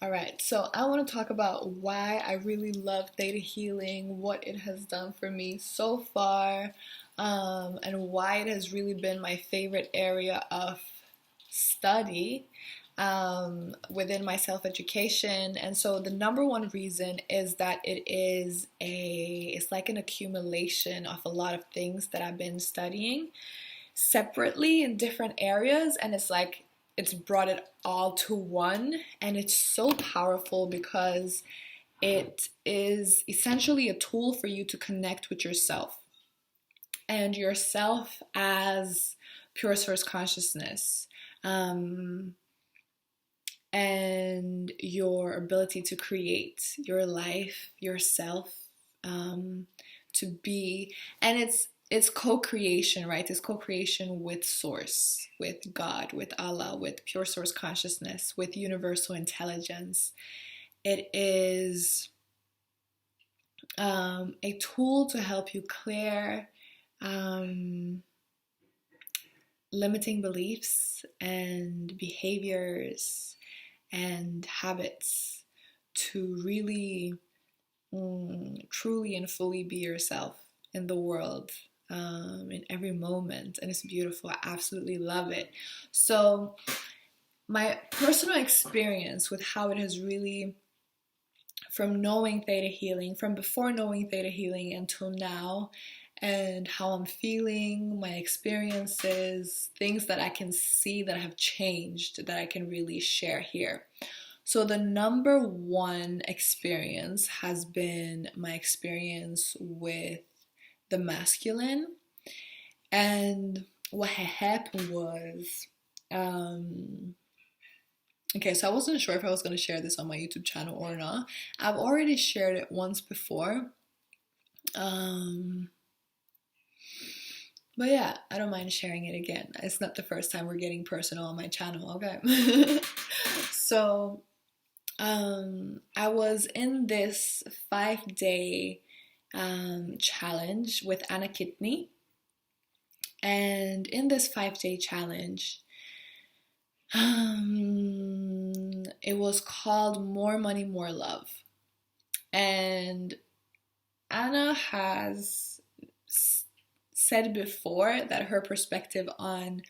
All right, so I want to talk about why I really love Theta Healing, what it has done for me so far, and why it has really been my favorite area of study within my self-education. And so the number one reason is that it's like an accumulation of a lot of things that I've been studying separately in different areas, and it's brought it all to one, and it's so powerful because it is essentially a tool for you to connect with yourself and yourself as pure source consciousness, um, and your ability to create your life yourself, um, to be, and it's co-creation, right? It's co-creation with source, with God, with Allah, with pure source consciousness, with universal intelligence. It is a tool to help you clear um, limiting beliefs and behaviors and habits to really truly and fully be yourself in the world, in every moment. And it's beautiful. I absolutely love it. So my personal experience with how it has really, from knowing Theta Healing, from before knowing Theta Healing until now, and how I'm feeling, my experiences, things that I can see that have changed that I can really share here. So the number one experience has been my experience with the masculine. And what had happened was, okay, so I wasn't sure if I was going to share this on my YouTube channel or not. I've already shared it once before. Um, but yeah, I don't mind sharing it again. It's not the first time we're getting personal on my channel, okay? So, I was in this 5-day challenge with Anna Kitney. And in this 5-day challenge, it was called More Money, More Love. And Anna has said before that her perspective on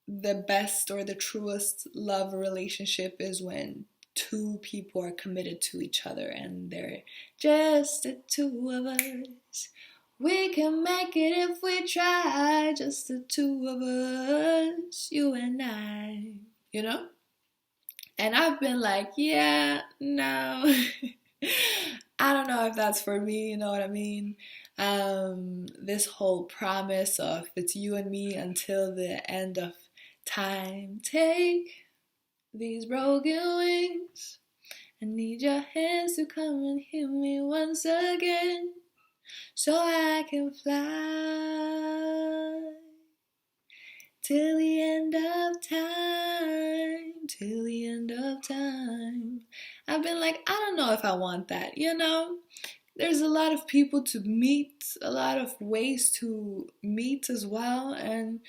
the best or the truest love relationship is when two people are committed to each other and they're just the two of us. We can make it if we try, just the two of us, you and I, you know? And I've been like, yeah, no. I don't know if that's for me, you know what I mean? This whole promise of it's you and me until the end of time. Take these broken wings. I need your hands to come and heal me once again, so I can fly till the end of time, till the end of time. I've been like, I don't know if I want that, you know? There's a lot of people to meet, a lot of ways to meet as well, and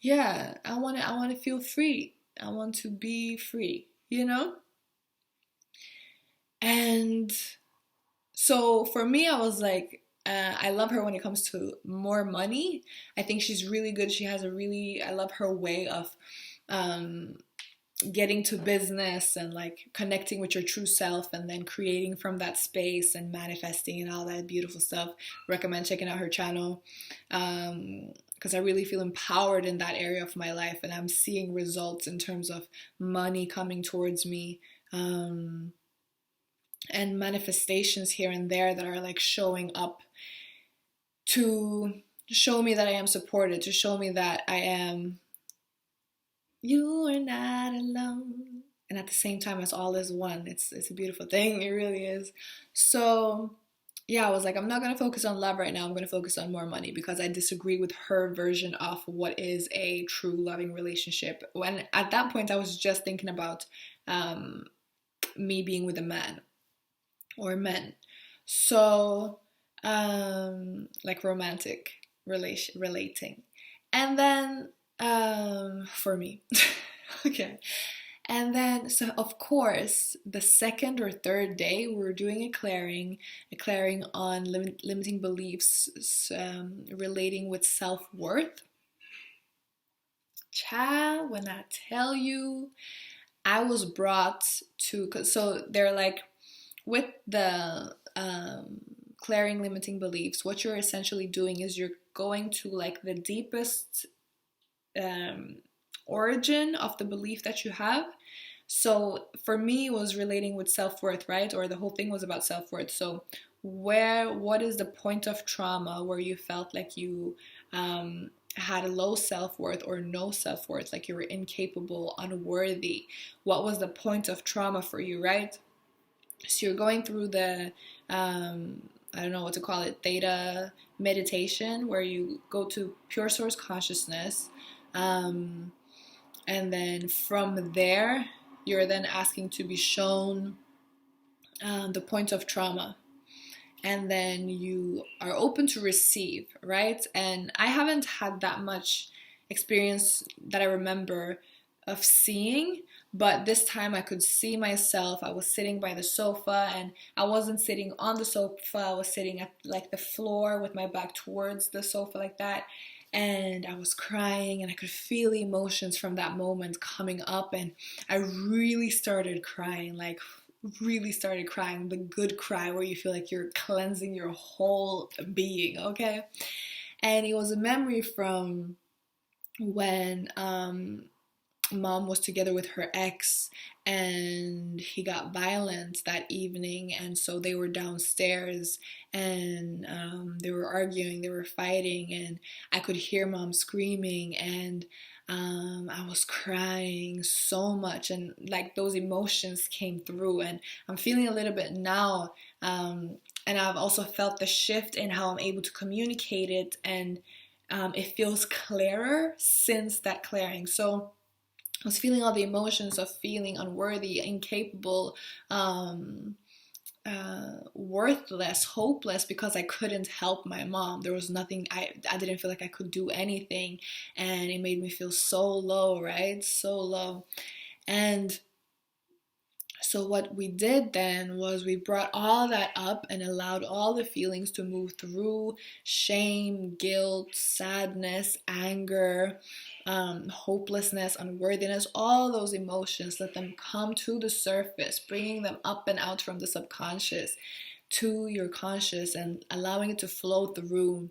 yeah, I want to feel free. I want to be free, you know? And so for me, I was like, I love her when it comes to more money. I think she's really good. I love her way of um, getting to business and like connecting with your true self and then creating from that space and manifesting and all that beautiful stuff. Recommend checking out her channel, because I really feel empowered in that area of my life, and I'm seeing results in terms of money coming towards me. And manifestations here and there that are like showing up to show me that I am supported, to show me that you are not alone. And at the same time, it's all is one. It's a beautiful thing. It really is. So yeah, I was like, I'm not going to focus on love right now. I'm going to focus on more money because I disagree with her version of what is a true loving relationship. When at that point, I was just thinking about me being with a man or men. So, like romantic relating. And then, for me, okay. And then, so of course, the second or third day, we were doing a clearing on limiting beliefs relating with self-worth. Child, when I tell you, I was brought to, so they're like, with the clearing limiting beliefs, what you're essentially doing is you're going to like the deepest um, origin of the belief that you have. So for me, it was relating with self-worth, right? Or the whole thing was about self-worth. So what is the point of trauma where you felt like you had a low self-worth or no self-worth, like you were incapable, unworthy? What was the point of trauma for you, right? So you're going through the I don't know what to call it, theta meditation, where you go to pure source consciousness, um, and then from there you're then asking to be shown the point of trauma, and then you are open to receive, right? And I haven't had that much experience that I remember of seeing, but this time I could see myself. I was sitting by the sofa, and I wasn't sitting on the sofa, I was sitting at like the floor with my back towards the sofa like that, and I was crying, and I could feel the emotions from that moment coming up, and I really started crying, like really started crying, the good cry where you feel like you're cleansing your whole being, okay? And it was a memory from when mom was together with her ex, and he got violent that evening, and so they were downstairs, and they were arguing, they were fighting, and I could hear mom screaming, and I was crying so much, and like those emotions came through, and I'm feeling a little bit now, and I've also felt the shift in how I'm able to communicate it, and it feels clearer since that clearing. So I was feeling all the emotions of feeling unworthy, incapable, worthless, hopeless, because I couldn't help my mom. There was nothing, I didn't feel like I could do anything, and it made me feel so low, right? So low. And so what we did then was we brought all that up and allowed all the feelings to move through: shame, guilt, sadness, anger, hopelessness, unworthiness, all those emotions. Let them come to the surface, bringing them up and out from the subconscious to your conscious, and allowing it to flow through.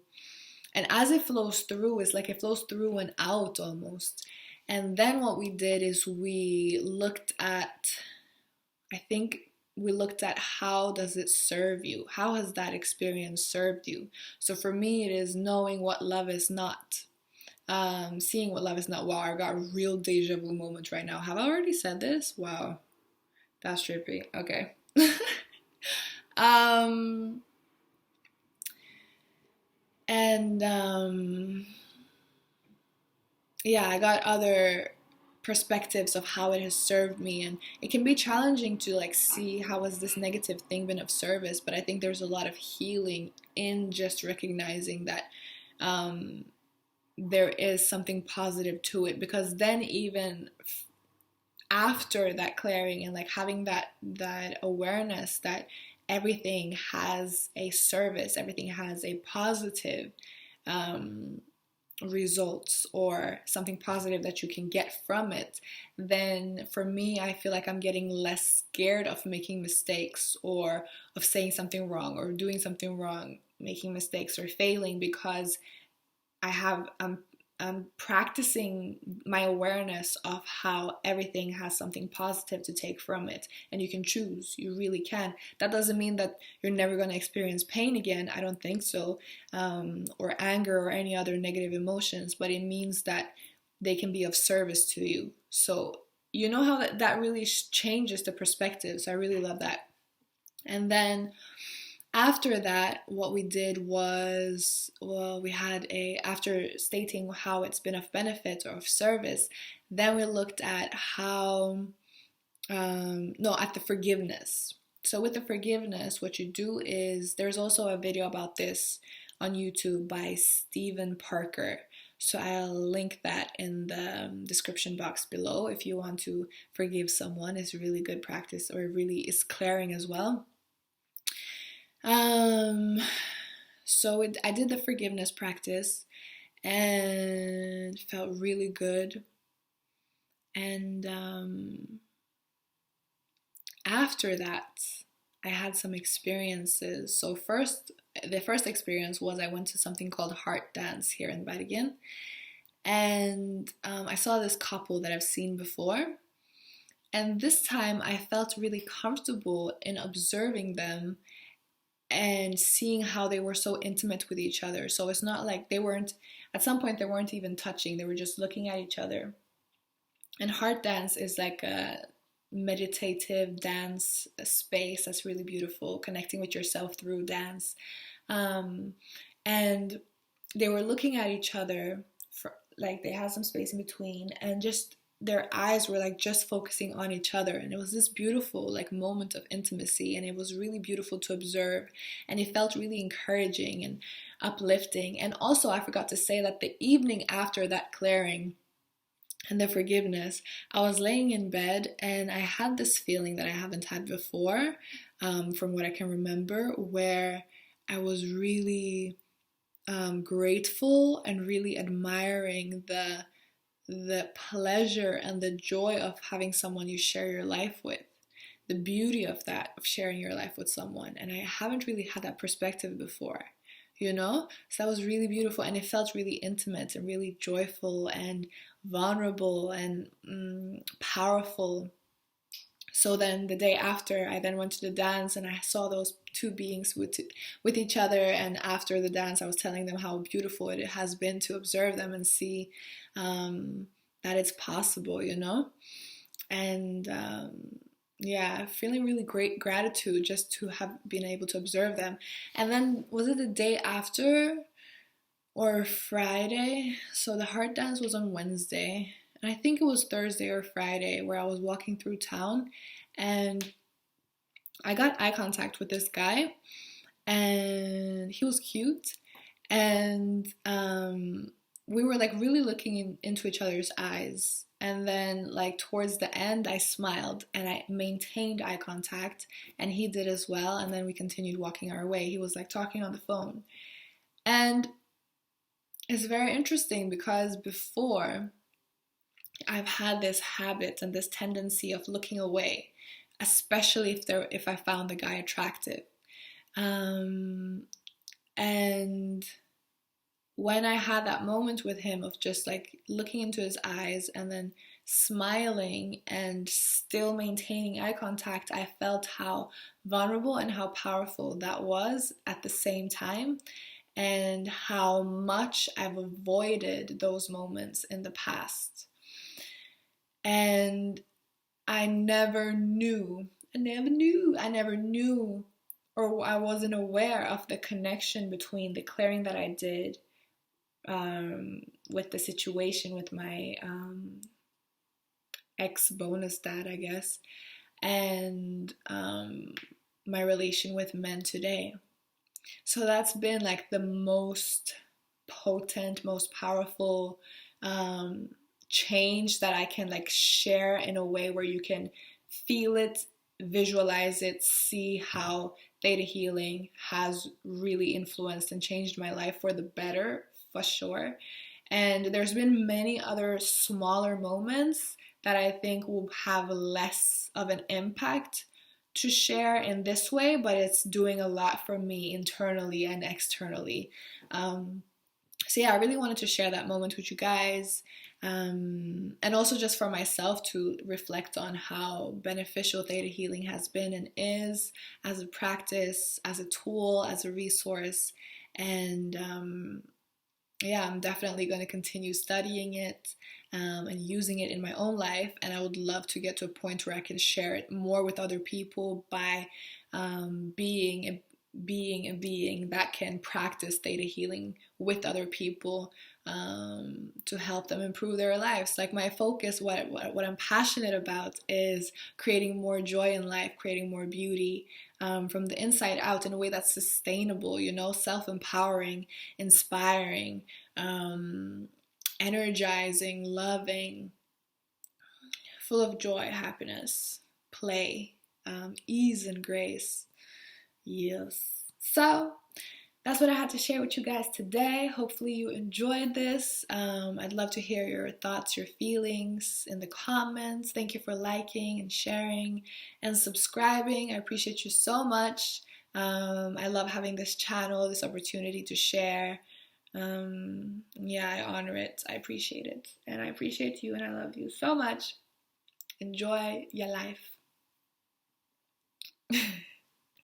And as it flows through, it's like it flows through and out almost. And then what we did is we looked at, I think we looked at, how does it serve you? How has that experience served you? So for me, it is knowing what love is not. Seeing what love is not. Wow, I got a real deja vu moment right now. Have I already said this? Wow, that's trippy. Okay. um, and yeah, I got other perspectives of how it has served me, and it can be challenging to like see how has this negative thing been of service, but I think there's a lot of healing in just recognizing that there is something positive to it, because then even after that clearing and like having that awareness that everything has a service, everything has a positive results or something positive that you can get from it, then for me, I feel like I'm getting less scared of making mistakes, or of saying something wrong, or doing something wrong, making mistakes or failing, because I'm practicing my awareness of how everything has something positive to take from it, and you can choose. You really can. That doesn't mean that you're never going to experience pain again. I don't think so, or anger or any other negative emotions. But it means that they can be of service to you. So you know how that really changes the perspective. So I really love that. And then after that, what we did was, well, we had after stating how it's been of benefit or of service, then we looked at how, no, at the forgiveness. So with the forgiveness, what you do is, there's also a video about this on YouTube by Stephen Parker. So I'll link that in the description box below if you want to forgive someone. It's a really good practice, or really is clearing as well. Um, I did the forgiveness practice and felt really good. And after that, I had some experiences. So the first experience was I went to something called Heart Dance here in Bergen, and I saw this couple that I've seen before. And this time I felt really comfortable in observing them and seeing how they were so intimate with each other. So it's not like at some point, they weren't even touching, they were just looking at each other. And Heart Dance is like a meditative dance space that's really beautiful, connecting with yourself through dance. Um, and they were looking at each other for like they had some space in between, and just their eyes were like just focusing on each other, and it was this beautiful like moment of intimacy, and it was really beautiful to observe, and it felt really encouraging and uplifting. And also, I forgot to say that the evening after that clearing and the forgiveness, I was laying in bed and I had this feeling that I haven't had before, from what I can remember, where I was really grateful and really admiring the pleasure and the joy of having someone you share your life with, the beauty of that, of sharing your life with someone. And I haven't really had that perspective before, you know? So that was really beautiful, and it felt really intimate and really joyful and vulnerable and powerful. So then the day after, I then went to the dance and I saw those two beings with each other. And after the dance, I was telling them how beautiful it has been to observe them and see that it's possible, you know? And yeah, feeling really great gratitude just to have been able to observe them. And then, was it the day after or Friday? So the heart dance was on Wednesday. And I think it was Thursday or Friday where I was walking through town and I got eye contact with this guy, and he was cute. And we were like really looking into each other's eyes. And then, like, towards the end, I smiled and I maintained eye contact, and he did as well. And then we continued walking our way. He was like talking on the phone. And it's very interesting because before, I've had this habit and this tendency of looking away, especially if I found the guy attractive. Um, and when I had that moment with him of just like looking into his eyes and then smiling and still maintaining eye contact, I felt how vulnerable and how powerful that was at the same time, and how much I've avoided those moments in the past. And I never knew, or I wasn't aware of the connection between the clearing that I did with the situation with my ex-bonus dad, I guess, and my relation with men today. So that's been like the most potent, most powerful change that I can like share in a way where you can feel it, visualize it, see how Theta Healing has really influenced and changed my life for the better, for sure. And there's been many other smaller moments that I think will have less of an impact to share in this way, but it's doing a lot for me internally and externally. So yeah, I really wanted to share that moment with you guys, and also just for myself to reflect on how beneficial Theta Healing has been and is as a practice, as a tool, as a resource. And yeah, I'm definitely going to continue studying it and using it in my own life. And I would love to get to a point where I can share it more with other people by being a being that can practice Theta Healing with other people, to help them improve their lives. Like, my focus, what I'm passionate about, is creating more joy in life, creating more beauty from the inside out in a way that's sustainable, you know, self-empowering, inspiring, energizing, loving, full of joy, happiness, play, ease, and grace. Yes. So that's what I had to share with you guys today. Hopefully you enjoyed this. I'd love to hear your thoughts, your feelings in the comments. Thank you for liking and sharing and subscribing. I appreciate you so much. I love having this channel, this opportunity to share. Yeah, I honor it. I appreciate it. And I appreciate you and I love you so much. Enjoy your life.